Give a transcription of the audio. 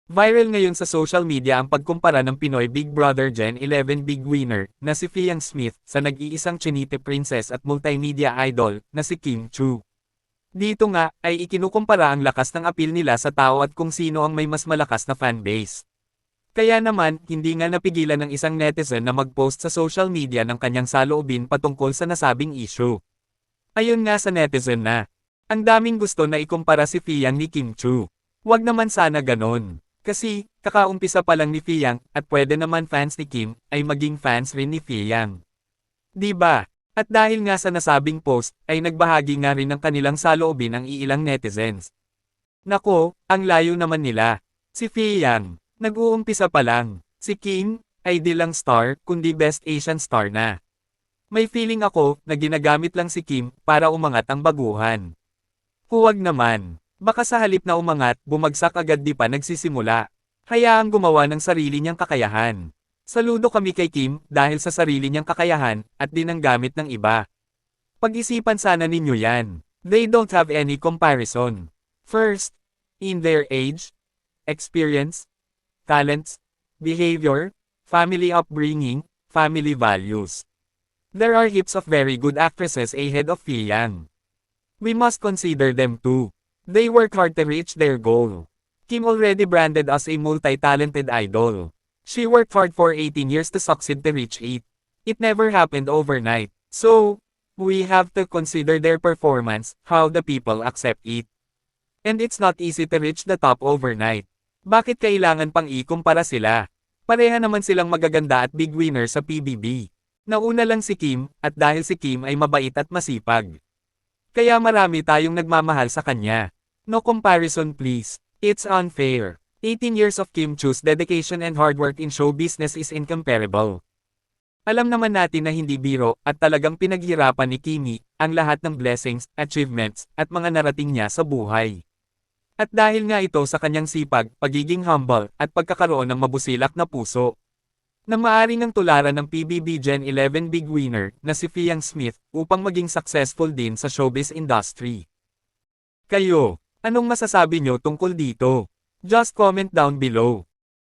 Viral ngayon sa social media ang pagkumpara ng Pinoy Big Brother Gen 11 Big Winner na si Fiang Smith sa nag-iisang Chinite princess at multimedia idol na si Kim Chu. Dito nga ay ikinukumpara ang lakas ng appeal nila sa tao at kung sino ang may mas malakas na fanbase. Kaya naman, hindi nga napigilan ng isang netizen na mag-post sa social media ng kanyang saloobin patungkol sa nasabing issue. Ayon nga sa netizen na, ang daming gusto na ikumpara si Fiang ni Kim Chu. Wag naman sana ganon. Kasi, kakaumpisa pa lang ni Fiang, at pwede naman fans ni Kim, ay maging fans rin ni Fiang. Diba? At dahil nga sa nasabing post, ay nagbahagi nga rin ng kanilang saloobin ang iilang netizens. Nako, ang layo naman nila. Si Fiang, nag-uumpisa pa lang. Si Kim, ay di lang star, kundi Best Asian Star na. May feeling ako, na ginagamit lang si Kim, para umangat ang baguhan. Huwag naman. Baka sa halip na umangat, bumagsak agad di pa nagsisimula. Hayaang gumawa ng sarili niyang kakayahan. Saludo kami kay Kim dahil sa sarili niyang kakayahan at din ang gamit ng iba. Pag-isipan sana ninyo yan. They don't have any comparison. First, in their age, experience, talents, behavior, family upbringing, family values. There are heaps of very good actresses ahead of Fiang. We must consider them too. They work hard to reach their goal. Kim already branded as a multi-talented idol. She worked hard for 18 years to succeed to reach it. It never happened overnight. So, we have to consider their performance, how the people accept it. And it's not easy to reach the top overnight. Bakit kailangan pang ikumpara sila? Pareha naman silang magaganda at big winner sa PBB. Nauna lang si Kim, at dahil si Kim ay mabait at masipag. Kaya marami tayong nagmamahal sa kanya. No comparison please. It's unfair. 18 years of Kim Chu's dedication and hard work in show business is incomparable. Alam naman natin na hindi biro at talagang pinaghirapan ni Kimi ang lahat ng blessings, achievements, at mga narating niya sa buhay. At dahil nga ito sa kanyang sipag, pagiging humble, at pagkakaroon ng mabusilak na puso, na maaring ang tularan ng PBB Gen 11 Big Winner na si Fiang Smith upang maging successful din sa showbiz industry. Kayo, anong masasabi nyo tungkol dito? Just comment down below.